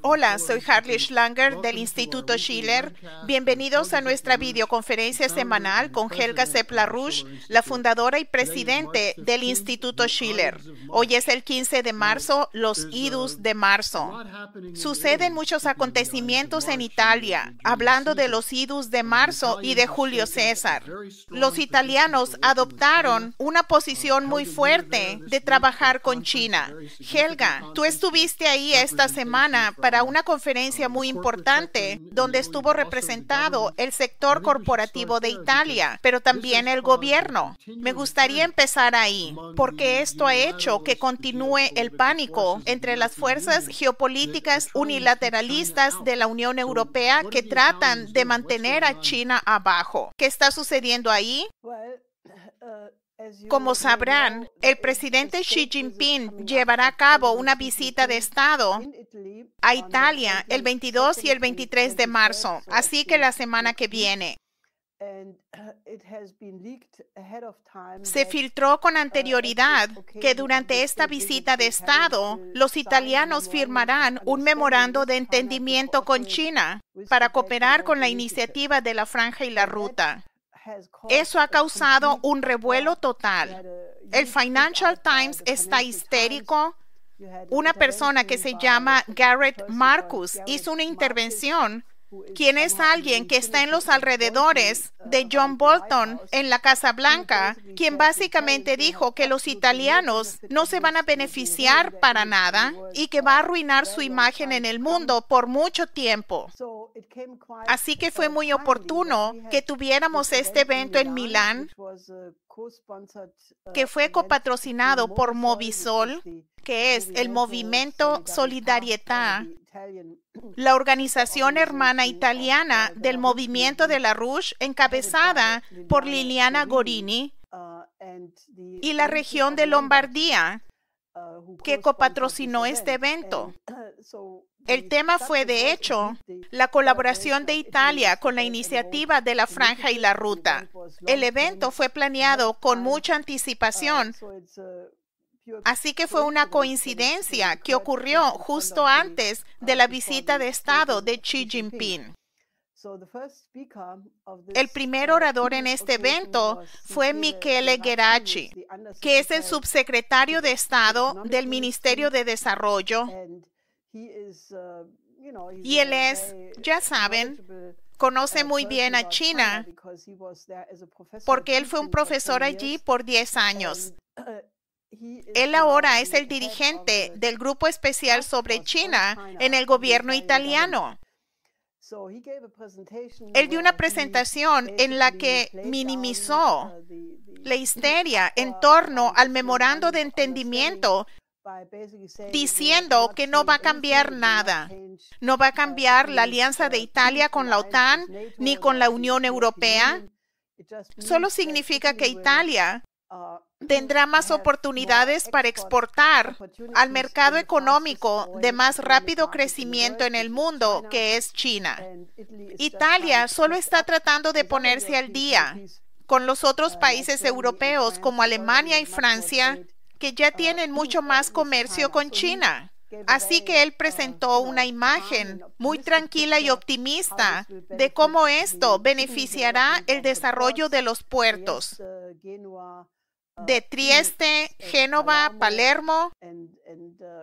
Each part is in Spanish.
Hola, soy Harley Schlanger del Instituto Schiller. Bienvenidos a nuestra videoconferencia semanal con Helga Sepp-LaRouche, la fundadora y presidente del Instituto Schiller. Hoy es el 15 de marzo, los idus de marzo. Suceden muchos acontecimientos en Italia, hablando de los idus de marzo y de Julio César. Los italianos adoptaron una posición muy fuerte de trabajar con China. Helga, tú estuviste ahí esta semana para una conferencia muy importante donde estuvo representado el sector corporativo de Italia, pero también el gobierno. Me gustaría empezar ahí, porque esto ha hecho que continúe el pánico entre las fuerzas geopolíticas unilateralistas de la Unión Europea que tratan de mantener a China abajo. ¿Qué está sucediendo ahí? Como sabrán, el presidente Xi Jinping llevará a cabo una visita de Estado a Italia el 22 y el 23 de marzo, así que la semana que viene. Se filtró con anterioridad que durante esta visita de Estado, los italianos firmarán un memorando de entendimiento con China para cooperar con la iniciativa de la Franja y la Ruta. Eso ha causado un revuelo total. El Financial Times está histérico. Una persona que se llama Garrett Marcus hizo una intervención, quien es alguien que está en los alrededores de John Bolton en la Casa Blanca, quien básicamente dijo que los italianos no se van a beneficiar para nada y que va a arruinar su imagen en el mundo por mucho tiempo. Así que fue muy oportuno que tuviéramos este evento en Milán, que fue copatrocinado por Movisol, que es el Movimento Solidarietà, la organización hermana italiana del movimiento de LaRouche, encabezada por Liliana Gorini, y la región de Lombardía, que copatrocinó este evento. El tema fue, de hecho, la colaboración de Italia con la iniciativa de la Franja y la Ruta. El evento fue planeado con mucha anticipación, así que fue una coincidencia que ocurrió justo antes de la visita de Estado de Xi Jinping. El primer orador en este evento fue Michele Geraci, que es el subsecretario de Estado del Ministerio de Desarrollo. Y él es, ya saben, conoce muy bien a China, porque él fue un profesor allí por 10 años. Él ahora es el dirigente del Grupo Especial sobre China en el gobierno italiano. Él dio una presentación en la que minimizó la histeria en torno al memorando de entendimiento, diciendo que no va a cambiar nada. No va a cambiar la alianza de Italia con la OTAN ni con la Unión Europea. Solo significa que Italia tendrá más oportunidades para exportar al mercado económico de más rápido crecimiento en el mundo, que es China. Italia solo está tratando de ponerse al día con los otros países europeos como Alemania y Francia, que ya tienen mucho más comercio con China. Así que él presentó una imagen muy tranquila y optimista de cómo esto beneficiará el desarrollo de los puertos de Trieste, Génova, Palermo,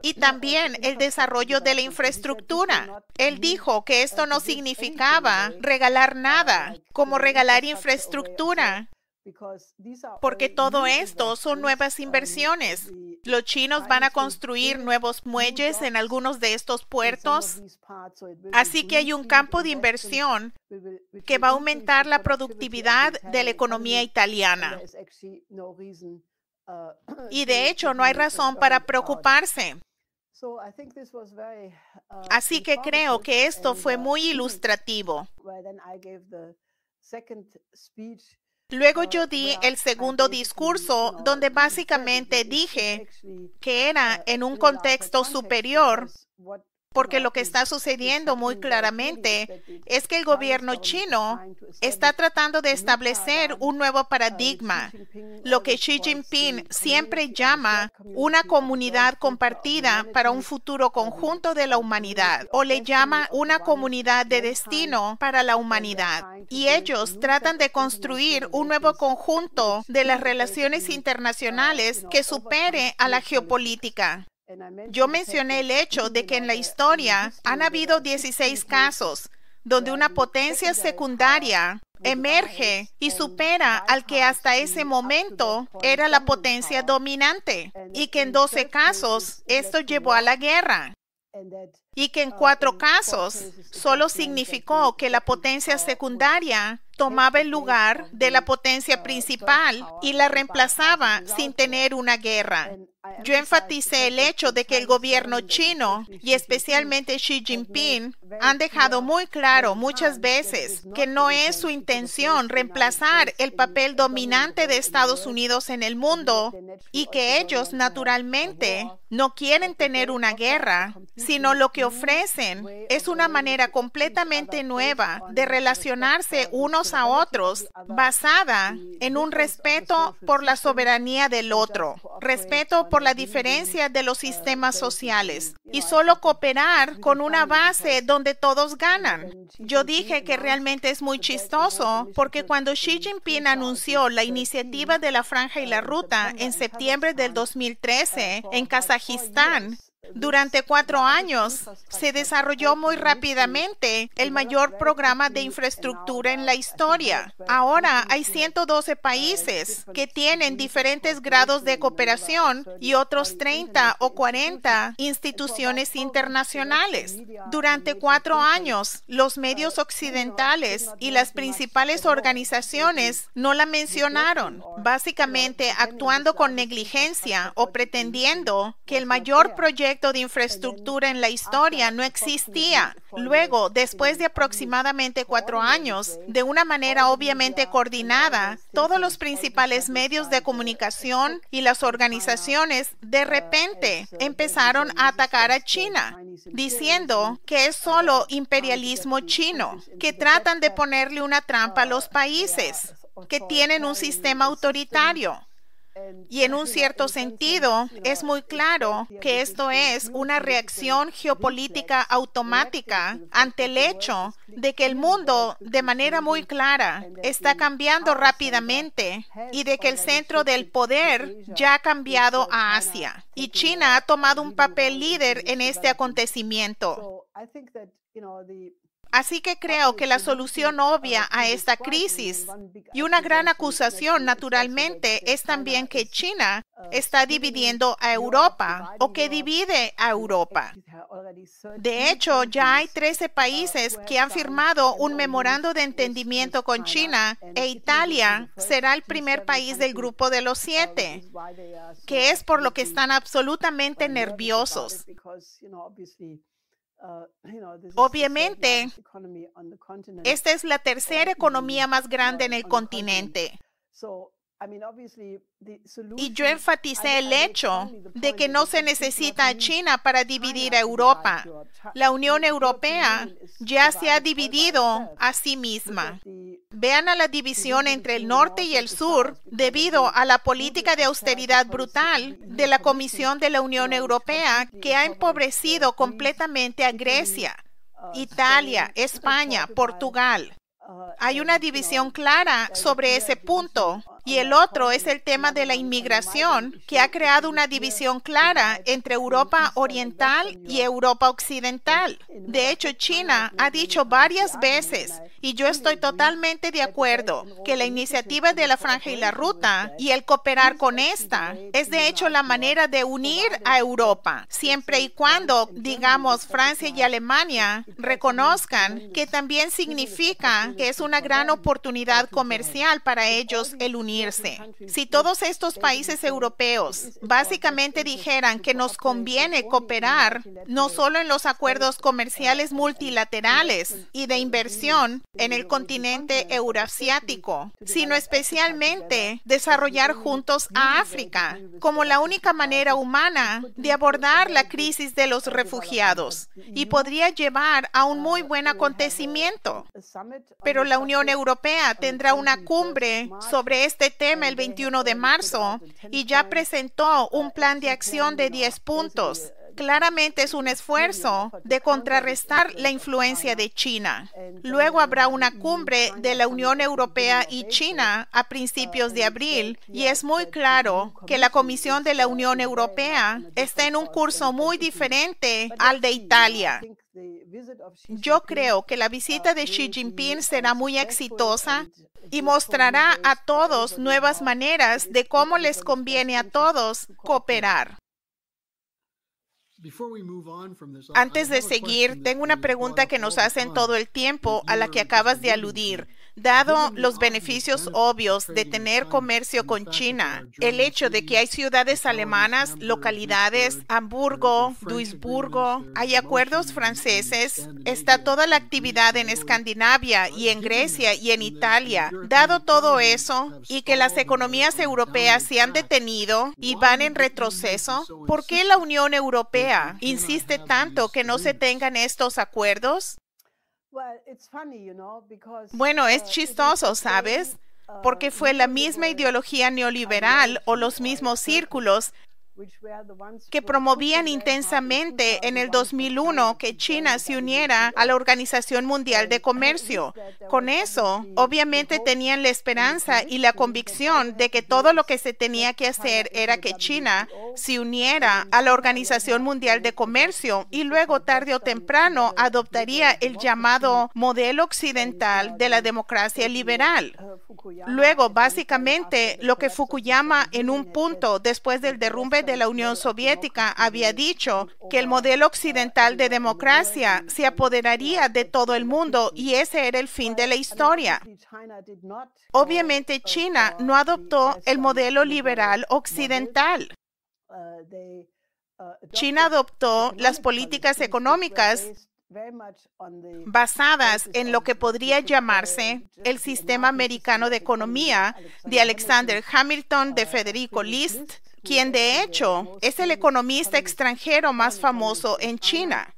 y también el desarrollo de la infraestructura. Él dijo que esto no significaba regalar nada, como regalar infraestructura, porque todo esto son nuevas inversiones. Los chinos van a construir nuevos muelles en algunos de estos puertos, así que hay un campo de inversión que va a aumentar la productividad de la economía italiana. Y de hecho no hay razón para preocuparse. Así que creo que esto fue muy ilustrativo. Luego yo di el segundo discurso, donde básicamente dije que era en un contexto superior porque lo que está sucediendo muy claramente es que el gobierno chino está tratando de establecer un nuevo paradigma, lo que Xi Jinping siempre llama una comunidad compartida para un futuro conjunto de la humanidad, o le llama una comunidad de destino para la humanidad. Y ellos tratan de construir un nuevo conjunto de las relaciones internacionales que supere a la geopolítica. Yo mencioné el hecho de que en la historia han habido 16 casos donde una potencia secundaria emerge y supera al que hasta ese momento era la potencia dominante, y que en 12 casos esto llevó a la guerra, y que en 4 casos solo significó que la potencia secundaria tomaba el lugar de la potencia principal y la reemplazaba sin tener una guerra. Yo enfaticé el hecho de que el gobierno chino, y especialmente Xi Jinping, han dejado muy claro muchas veces que no es su intención reemplazar el papel dominante de Estados Unidos en el mundo, y que ellos naturalmente no quieren tener una guerra, sino lo que ofrecen es una manera completamente nueva de relacionarse unos a otros, basada en un respeto por la soberanía del otro, respeto por la diferencia de los sistemas sociales, y solo cooperar con una base donde todos ganan. Yo dije que realmente es muy chistoso, porque cuando Xi Jinping anunció la iniciativa de la Franja y la Ruta en septiembre del 2013 en Kazajistán, durante 4 años se desarrolló muy rápidamente el mayor programa de infraestructura en la historia. Ahora hay 112 países que tienen diferentes grados de cooperación y otros 30 o 40 instituciones internacionales. Durante 4 años, los medios occidentales y las principales organizaciones no la mencionaron, básicamente actuando con negligencia o pretendiendo que el mayor proyecto de infraestructura en la historia no existía. Luego, después de aproximadamente 4 años, de una manera obviamente coordinada, todos los principales medios de comunicación y las organizaciones de repente empezaron a atacar a China, diciendo que es solo imperialismo chino, que tratan de ponerle una trampa a los países, que tienen un sistema autoritario. Y en un cierto sentido, es muy claro que esto es una reacción geopolítica automática ante el hecho de que el mundo, de manera muy clara, está cambiando rápidamente, y de que el centro del poder ya ha cambiado a Asia. Y China ha tomado un papel líder en este acontecimiento. Así que creo que la solución obvia a esta crisis, y una gran acusación naturalmente, es también que China está dividiendo a Europa, o que divide a Europa. De hecho, ya hay 13 países que han firmado un memorando de entendimiento con China, e Italia será el primer país del grupo de los 7, que es por lo que están absolutamente nerviosos. Obviamente, esta es la tercera economía más grande en el continente. Y yo enfaticé el hecho de que no se necesita a China para dividir a Europa. La Unión Europea ya se ha dividido a sí misma. Vean a la división entre el norte y el sur debido a la política de austeridad brutal de la Comisión de la Unión Europea, que ha empobrecido completamente a Grecia, Italia, España, Portugal. Hay una división clara sobre ese punto. Y el otro es el tema de la inmigración, que ha creado una división clara entre Europa Oriental y Europa Occidental. De hecho, China ha dicho varias veces, y yo estoy totalmente de acuerdo, que la iniciativa de la Franja y la Ruta y el cooperar con esta es de hecho la manera de unir a Europa, siempre y cuando, digamos, Francia y Alemania reconozcan que también significa que es una gran oportunidad comercial para ellos el unirse. unirse. Si todos estos países europeos básicamente dijeran que nos conviene cooperar no solo en los acuerdos comerciales multilaterales y de inversión en el continente eurasiático, sino especialmente desarrollar juntos a África como la única manera humana de abordar la crisis de los refugiados, y podría llevar a un muy buen acontecimiento. Pero la Unión Europea tendrá una cumbre sobre este tema el 21 de marzo y ya presentó un plan de acción de 10 puntos. Claramente es un esfuerzo de contrarrestar la influencia de China. Luego habrá una cumbre de la Unión Europea y China a principios de abril, y es muy claro que la Comisión de la Unión Europea está en un curso muy diferente al de Italia. Yo creo que la visita de Xi Jinping será muy exitosa y mostrará a todos nuevas maneras de cómo les conviene a todos cooperar. Antes de seguir, tengo una pregunta que nos hacen todo el tiempo a la que acabas de aludir. Dado los beneficios obvios de tener comercio con China, el hecho de que hay ciudades alemanas, localidades, Hamburgo, Duisburgo, hay acuerdos franceses, está toda la actividad en Escandinavia y en Grecia y en Italia. Dado todo eso y que las economías europeas se han detenido y van en retroceso, ¿por qué la Unión Europea insiste tanto que no se tengan estos acuerdos? Bueno, es chistoso, ¿sabes? Porque fue la misma ideología neoliberal o los mismos círculos que promovían intensamente en el 2001 que China se uniera a la Organización Mundial de Comercio. Con eso, obviamente tenían la esperanza y la convicción de que todo lo que se tenía que hacer era que China se uniera a la Organización Mundial de Comercio y luego, tarde o temprano, adoptaría el llamado modelo occidental de la democracia liberal. Luego, básicamente, lo que Fukuyama en un punto después del derrumbe de la Unión Soviética había dicho, que el modelo occidental de democracia se apoderaría de todo el mundo y ese era el fin de la historia. Obviamente, China no adoptó el modelo liberal occidental. China adoptó las políticas económicas basadas en lo que podría llamarse el sistema americano de economía de Alexander Hamilton, de Federico List, quien de hecho es el economista extranjero más famoso en China.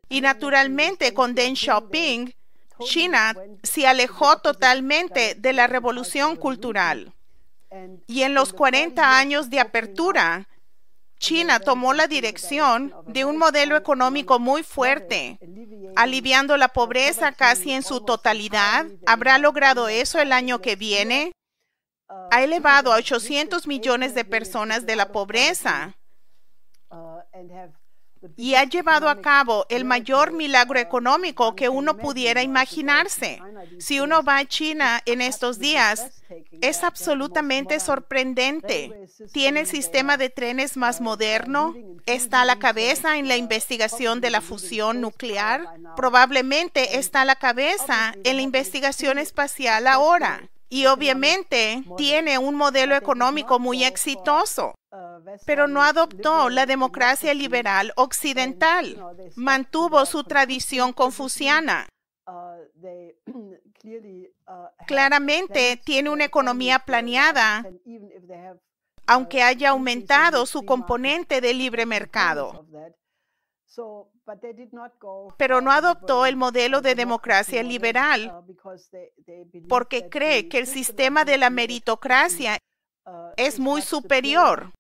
Y naturalmente con Deng Xiaoping, China se alejó totalmente de la revolución cultural. Y en los 40 años de apertura, China tomó la dirección de un modelo económico muy fuerte, aliviando la pobreza casi en su totalidad. ¿Habrá logrado eso el año que viene? Ha elevado a 800 millones de personas de la pobreza y ha llevado a cabo el mayor milagro económico que uno pudiera imaginarse. Si uno va a China en estos días, es absolutamente sorprendente. Tiene el sistema de trenes más moderno, está a la cabeza en la investigación de la fusión nuclear, probablemente está a la cabeza en la investigación espacial ahora. Y obviamente tiene un modelo económico muy exitoso, pero no adoptó la democracia liberal occidental. Mantuvo su tradición confuciana. Claramente tiene una economía planeada, aunque haya aumentado su componente de libre mercado. Pero no adoptó el modelo de democracia liberal porque cree que el sistema de la meritocracia es muy superior.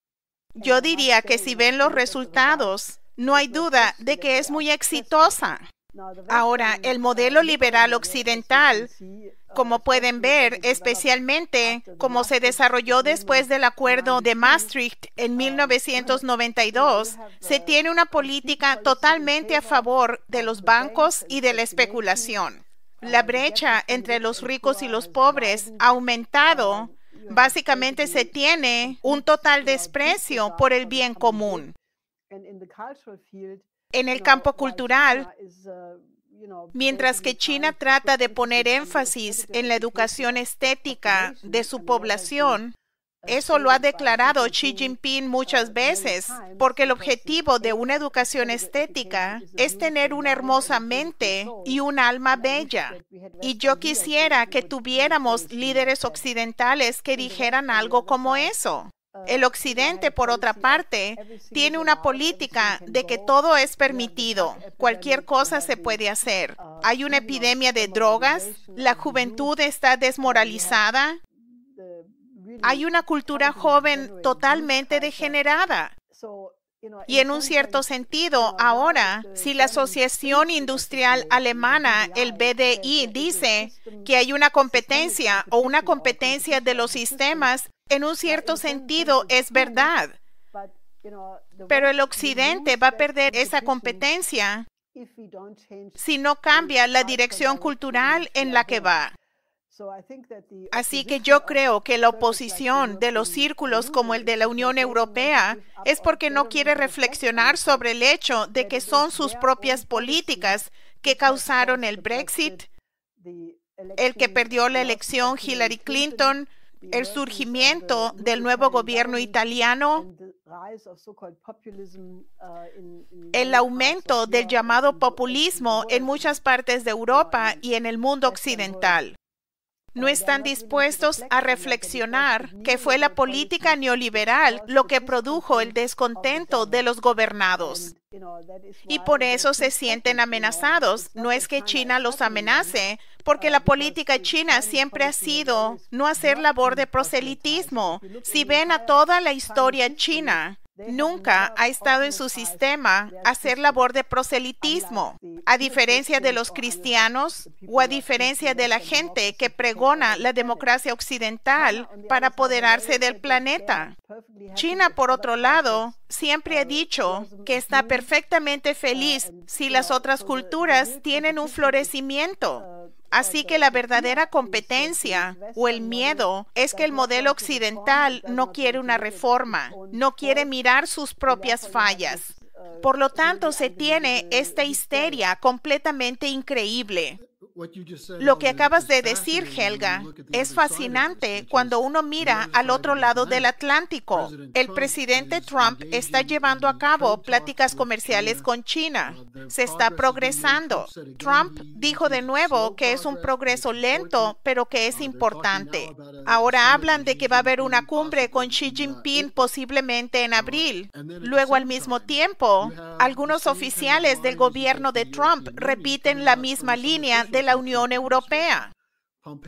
Yo diría que si ven los resultados, no hay duda de que es muy exitosa. Ahora, el modelo liberal occidental, como pueden ver, especialmente como se desarrolló después del Acuerdo de Maastricht en 1992, se tiene una política totalmente a favor de los bancos y de la especulación. La brecha entre los ricos y los pobres ha aumentado. Básicamente se tiene un total desprecio por el bien común. En el campo cultural, Mientras que China trata de poner énfasis en la educación estética de su población, eso lo ha declarado Xi Jinping muchas veces, porque el objetivo de una educación estética es tener una hermosa mente y un alma bella. Y yo quisiera que tuviéramos líderes occidentales que dijeran algo como eso. El Occidente, por otra parte, tiene una política de que todo es permitido, cualquier cosa se puede hacer. Hay una epidemia de drogas, la juventud está desmoralizada, hay una cultura joven totalmente degenerada. Y en un cierto sentido, ahora, si la Asociación Industrial Alemana, el BDI, dice que hay una competencia o una competencia de los sistemas, en un cierto sentido es verdad. Pero el Occidente va a perder esa competencia si no cambia la dirección cultural en la que va. Así que yo creo que la oposición de los círculos como el de la Unión Europea es porque no quiere reflexionar sobre el hecho de que son sus propias políticas que causaron el Brexit, el que perdió la elección Hillary Clinton, el surgimiento del nuevo gobierno italiano, el aumento del llamado populismo en muchas partes de Europa y en el mundo occidental. No están dispuestos a reflexionar que fue la política neoliberal lo que produjo el descontento de los gobernados. Y por eso se sienten amenazados. No es que China los amenace, porque la política china siempre ha sido no hacer labor de proselitismo. Si ven a toda la historia china, nunca ha estado en su sistema hacer labor de proselitismo, a diferencia de los cristianos o a diferencia de la gente que pregona la democracia occidental para apoderarse del planeta. China, por otro lado, siempre ha dicho que está perfectamente feliz si las otras culturas tienen un florecimiento. Así que la verdadera competencia o el miedo es que el modelo occidental no quiere una reforma, no quiere mirar sus propias fallas. Por lo tanto, se tiene esta histeria completamente increíble. Lo que acabas de decir, Helga, es fascinante cuando uno mira al otro lado del Atlántico. El presidente Trump está llevando a cabo pláticas comerciales con China. Se está progresando. Trump dijo de nuevo que es un progreso lento, pero que es importante. Ahora hablan de que va a haber una cumbre con Xi Jinping posiblemente en abril. Luego, al mismo tiempo, algunos oficiales del gobierno de Trump repiten la misma línea de la Unión Europea.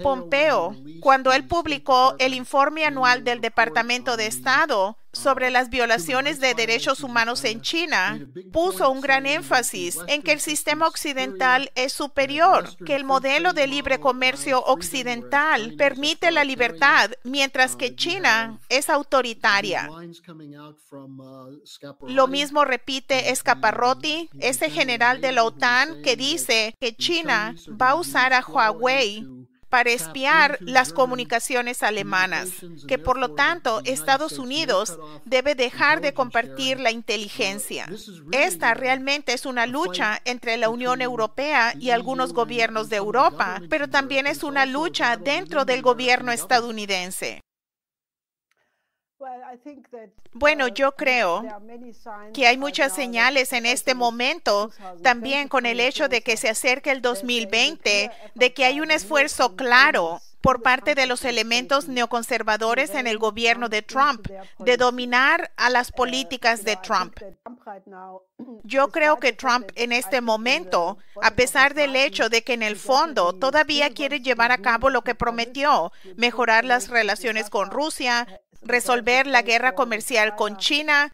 Pompeo, cuando él publicó el informe anual del Departamento de Estado sobre las violaciones de derechos humanos en China, puso un gran énfasis en que el sistema occidental es superior, que el modelo de libre comercio occidental permite la libertad, mientras que China es autoritaria. Lo mismo repite Scaparrotti, ese general de la OTAN que dice que China va a usar a Huawei para espiar las comunicaciones alemanas, que por lo tanto Estados Unidos debe dejar de compartir la inteligencia. Esta realmente es una lucha entre la Unión Europea y algunos gobiernos de Europa, pero también es una lucha dentro del gobierno estadounidense. Bueno, yo creo que hay muchas señales en este momento, también con el hecho de que se acerca el 2020, de que hay un esfuerzo claro por parte de los elementos neoconservadores en el gobierno de Trump, de dominar a las políticas de Trump. Yo creo que Trump en este momento, a pesar del hecho de que en el fondo todavía quiere llevar a cabo lo que prometió, mejorar las relaciones con Rusia, resolver la guerra comercial con China,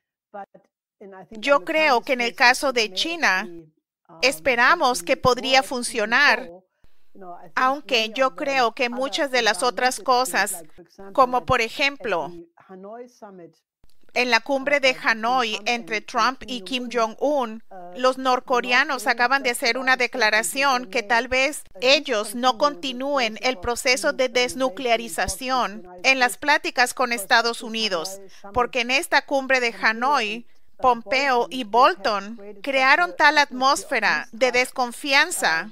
yo creo que en el caso de China, esperamos que podría funcionar, aunque yo creo que muchas de las otras cosas, como por ejemplo, en la cumbre de Hanoi entre Trump y Kim Jong-un, los norcoreanos acaban de hacer una declaración que tal vez ellos no continúen el proceso de desnuclearización en las pláticas con Estados Unidos, porque en esta cumbre de Hanoi Pompeo y Bolton crearon tal atmósfera de desconfianza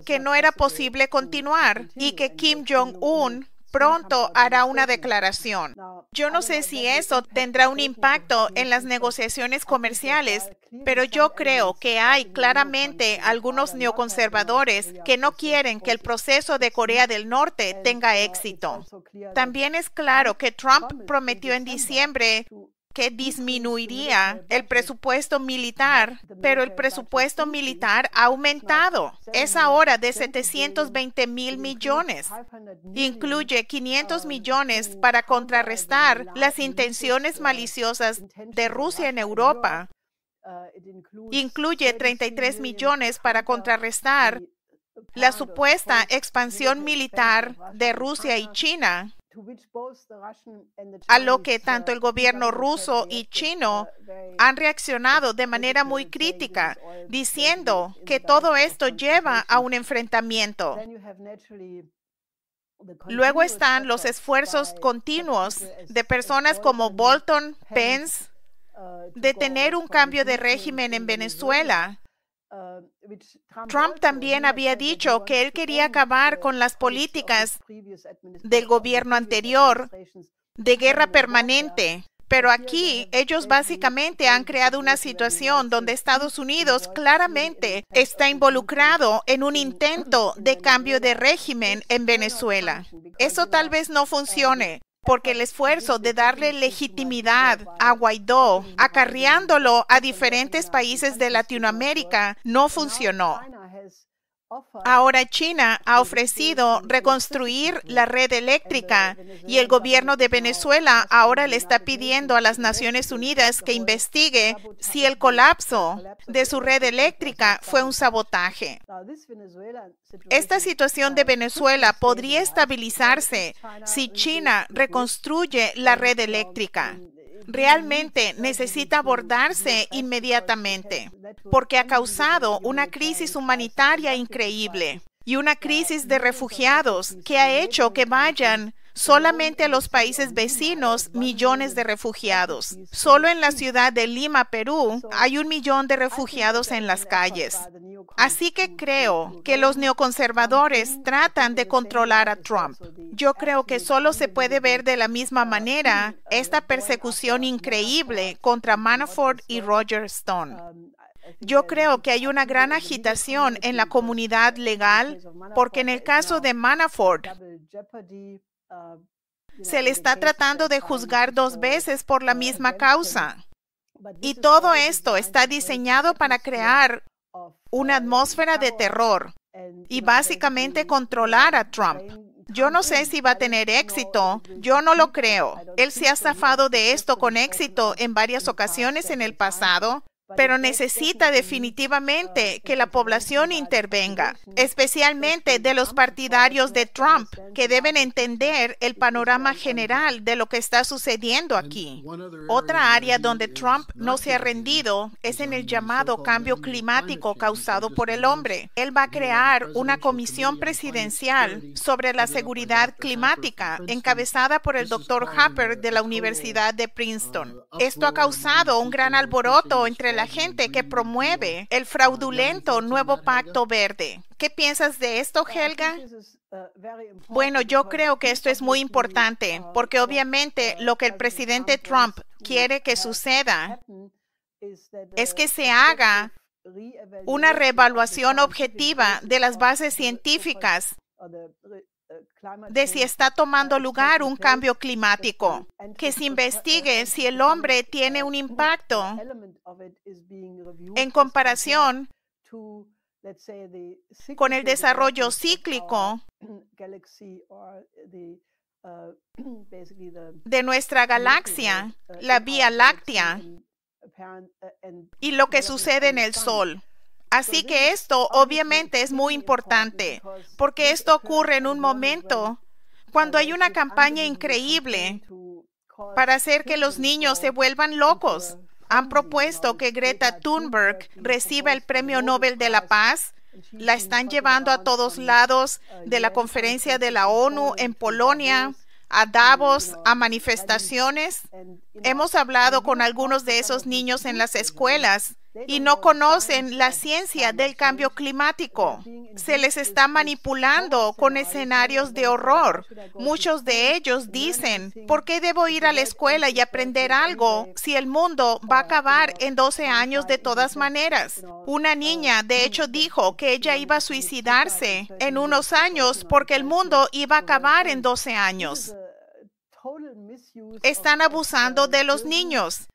que no era posible continuar y que Kim Jong-un pronto hará una declaración. Yo no sé si eso tendrá un impacto en las negociaciones comerciales, pero yo creo que hay claramente algunos neoconservadores que no quieren que el proceso de Corea del Norte tenga éxito. También es claro que Trump prometió en diciembre que disminuiría el presupuesto militar, pero el presupuesto militar ha aumentado. Es ahora de 720,000 millones. Incluye 500 millones para contrarrestar las intenciones maliciosas de Rusia en Europa. Incluye 33 millones para contrarrestar la supuesta expansión militar de Rusia y China, a lo que tanto el gobierno ruso y chino han reaccionado de manera muy crítica, diciendo que todo esto lleva a un enfrentamiento. Luego están los esfuerzos continuos de personas como Bolton, Pence, de tener un cambio de régimen en Venezuela. Trump también había dicho que él quería acabar con las políticas del gobierno anterior de guerra permanente. Pero aquí ellos básicamente han creado una situación donde Estados Unidos claramente está involucrado en un intento de cambio de régimen en Venezuela. Eso tal vez no funcione, porque el esfuerzo de darle legitimidad a Guaidó, acarreándolo a diferentes países de Latinoamérica, no funcionó. Ahora China ha ofrecido reconstruir la red eléctrica y el gobierno de Venezuela ahora le está pidiendo a las Naciones Unidas que investigue si el colapso de su red eléctrica fue un sabotaje. Esta situación de Venezuela podría estabilizarse si China reconstruye la red eléctrica. Realmente necesita abordarse inmediatamente, porque ha causado una crisis humanitaria increíble y una crisis de refugiados que ha hecho que vayan solamente a los países vecinos millones de refugiados. Solo en la ciudad de Lima, Perú, hay 1 millón de refugiados en las calles. Así que creo que los neoconservadores tratan de controlar a Trump. Yo creo que solo se puede ver de la misma manera esta persecución increíble contra Manafort y Roger Stone. Yo creo que hay una gran agitación en la comunidad legal porque en el caso de Manafort se le está tratando de juzgar 2 veces por la misma causa. Y todo esto está diseñado para crear una atmósfera de terror y básicamente controlar a Trump. Yo no sé si va a tener éxito, yo no lo creo. Él se ha zafado de esto con éxito en varias ocasiones en el pasado, pero necesita definitivamente que la población intervenga, especialmente de los partidarios de Trump, que deben entender el panorama general de lo que está sucediendo aquí. Otra área donde Trump no se ha rendido es en el llamado cambio climático causado por el hombre. Él va a crear una comisión presidencial sobre la seguridad climática, encabezada por el Dr. Harper de la Universidad de Princeton. Esto ha causado un gran alboroto entre la gente que promueve el fraudulento nuevo Pacto Verde. ¿Qué piensas de esto, Helga? Bueno, yo creo que esto es muy importante, porque obviamente lo que el presidente Trump quiere que suceda es que se haga una reevaluación objetiva de las bases científicas de si está tomando lugar un cambio climático, que se investigue si el hombre tiene un impacto en comparación con el desarrollo cíclico de nuestra galaxia, la Vía Láctea, y lo que sucede en el Sol. Así que esto obviamente es muy importante, porque esto ocurre en un momento cuando hay una campaña increíble para hacer que los niños se vuelvan locos. Han propuesto que Greta Thunberg reciba el Premio Nobel de la Paz. La están llevando a todos lados de la conferencia de la ONU en Polonia. a Davos, a manifestaciones. Hemos hablado con algunos de esos niños en las escuelas y no conocen la ciencia del cambio climático. Se les está manipulando con escenarios de horror. Muchos de ellos dicen, ¿por qué debo ir a la escuela y aprender algo si el mundo va a acabar en 12 años de todas maneras? Una niña, de hecho, dijo que ella iba a suicidarse en unos años porque el mundo iba a acabar en 12 años. Están abusando de los niños.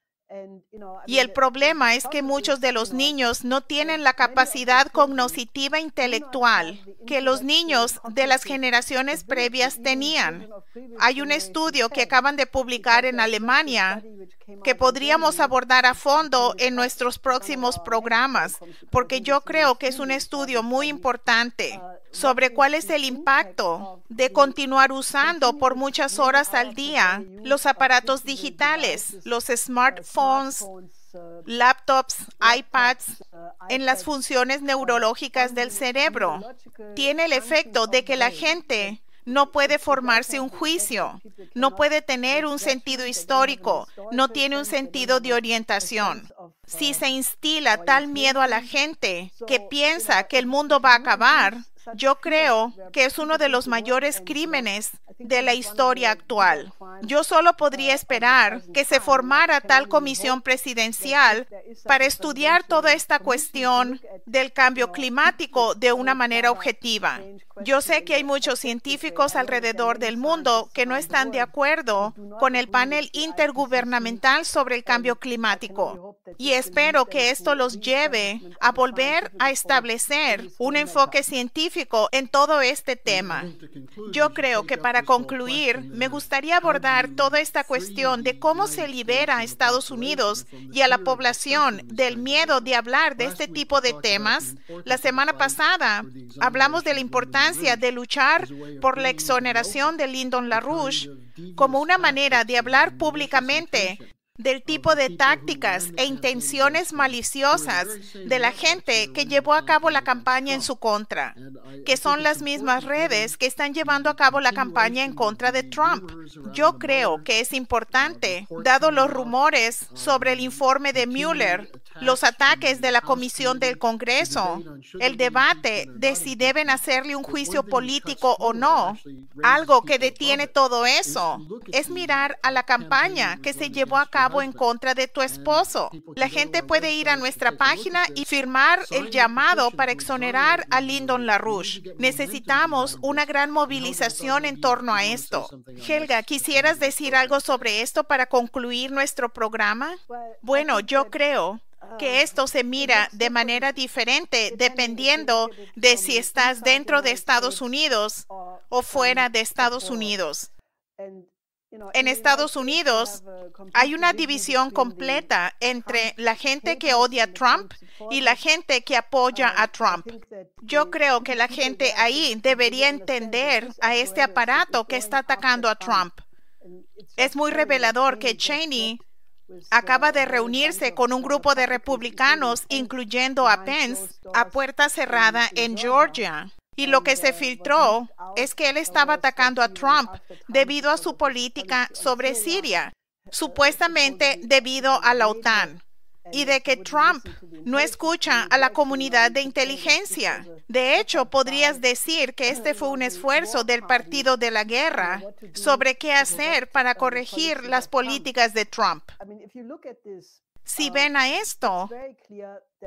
Y el problema es que muchos de los niños no tienen la capacidad cognitiva intelectual que los niños de las generaciones previas tenían. Hay un estudio que acaban de publicar en Alemania que podríamos abordar a fondo en nuestros próximos programas, porque yo creo que es un estudio muy importante sobre cuál es el impacto de continuar usando por muchas horas al día los aparatos digitales, los smartphones, laptops, iPads, en las funciones neurológicas del cerebro. Tiene el efecto de que la gente no puede formarse un juicio, no puede tener un sentido histórico, no tiene un sentido de orientación. Si se instila tal miedo a la gente que piensa que el mundo va a acabar, yo creo que es uno de los mayores crímenes de la historia actual. Yo solo podría esperar que se formara tal comisión presidencial para estudiar toda esta cuestión del cambio climático de una manera objetiva. Yo sé que hay muchos científicos alrededor del mundo que no están de acuerdo con el panel intergubernamental sobre el cambio climático y espero que esto los lleve a volver a establecer un enfoque científico en todo este tema. Yo creo que para concluir, me gustaría abordar toda esta cuestión de cómo se libera a Estados Unidos y a la población del miedo de hablar de este tipo de temas. La semana pasada hablamos de la importancia de luchar por la exoneración de Lyndon LaRouche como una manera de hablar públicamente del tipo de tácticas e intenciones maliciosas de la gente que llevó a cabo la campaña en su contra, que son las mismas redes que están llevando a cabo la campaña en contra de Trump. Yo creo que es importante, dado los rumores sobre el informe de Mueller, los ataques de la Comisión del Congreso, el debate de si deben hacerle un juicio político o no. Algo que detiene todo eso es mirar a la campaña que se llevó a cabo en contra de tu esposo. La gente puede ir a nuestra página y firmar el llamado para exonerar a Lyndon LaRouche. Necesitamos una gran movilización en torno a esto. Helga, ¿quisieras decir algo sobre esto para concluir nuestro programa? Bueno, yo creo que esto se mira de manera diferente dependiendo de si estás dentro de Estados Unidos o fuera de Estados Unidos. En Estados Unidos hay una división completa entre la gente que odia a Trump y la gente que apoya a Trump. Yo creo que la gente ahí debería entender a este aparato que está atacando a Trump. Es muy revelador que Cheney acaba de reunirse con un grupo de republicanos, incluyendo a Pence, a puerta cerrada en Georgia. Y lo que se filtró es que él estaba atacando a Trump debido a su política sobre Siria, supuestamente debido a la OTAN, y de que Trump no escucha a la comunidad de inteligencia. De hecho, podrías decir que este fue un esfuerzo del Partido de la Guerra sobre qué hacer para corregir las políticas de Trump. Si ven a esto,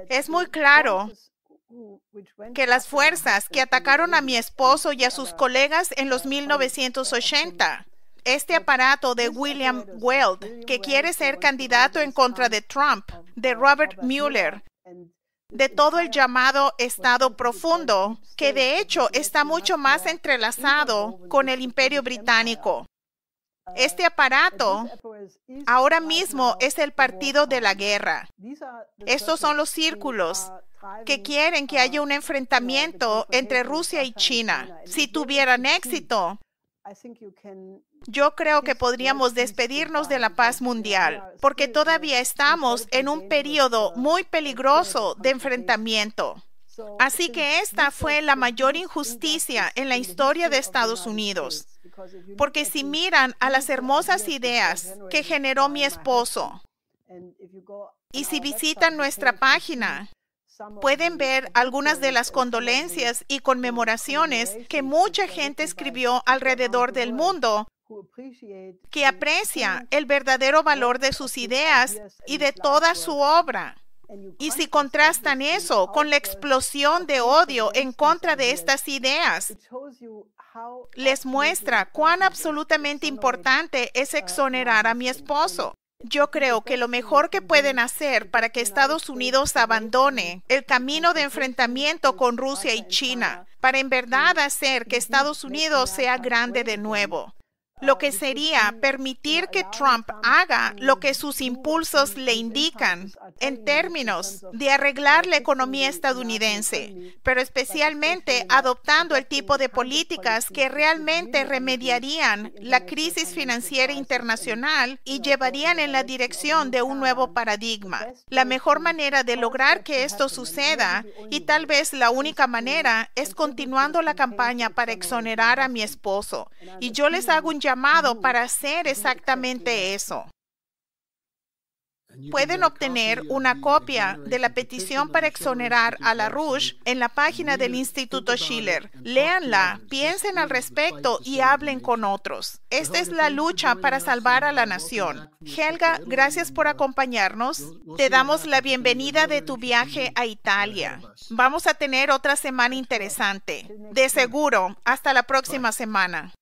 es muy claro que las fuerzas que atacaron a mi esposo y a sus colegas en los 1980, este aparato de William Weld, que quiere ser candidato en contra de Trump, de Robert Mueller, de todo el llamado Estado Profundo, que de hecho está mucho más entrelazado con el Imperio Británico. Este aparato ahora mismo es el Partido de la Guerra. Estos son los círculos que quieren que haya un enfrentamiento entre Rusia y China. Si tuvieran éxito, yo creo que podríamos despedirnos de la paz mundial, porque todavía estamos en un periodo muy peligroso de enfrentamiento. Así que esta fue la mayor injusticia en la historia de Estados Unidos. Porque si miran a las hermosas ideas que generó mi esposo, y si visitan nuestra página, pueden ver algunas de las condolencias y conmemoraciones que mucha gente escribió alrededor del mundo, que aprecia el verdadero valor de sus ideas y de toda su obra. Y si contrastan eso con la explosión de odio en contra de estas ideas, les muestra cuán absolutamente importante es exonerar a mi esposo. Yo creo que lo mejor que pueden hacer para que Estados Unidos abandone el camino de enfrentamiento con Rusia y China, para en verdad hacer que Estados Unidos sea grande de nuevo, lo que sería permitir que Trump haga lo que sus impulsos le indican en términos de arreglar la economía estadounidense, pero especialmente adoptando el tipo de políticas que realmente remediarían la crisis financiera internacional y llevarían en la dirección de un nuevo paradigma. La mejor manera de lograr que esto suceda, y tal vez la única manera, es continuando la campaña para exonerar a mi esposo. Y yo les hago un llamado para hacer exactamente eso. Pueden obtener una copia de la petición para exonerar a LaRouche en la página del Instituto Schiller. Léanla, piensen al respecto y hablen con otros. Esta es la lucha para salvar a la nación. Helga, gracias por acompañarnos. Te damos la bienvenida de tu viaje a Italia. Vamos a tener otra semana interesante. De seguro, hasta la próxima semana.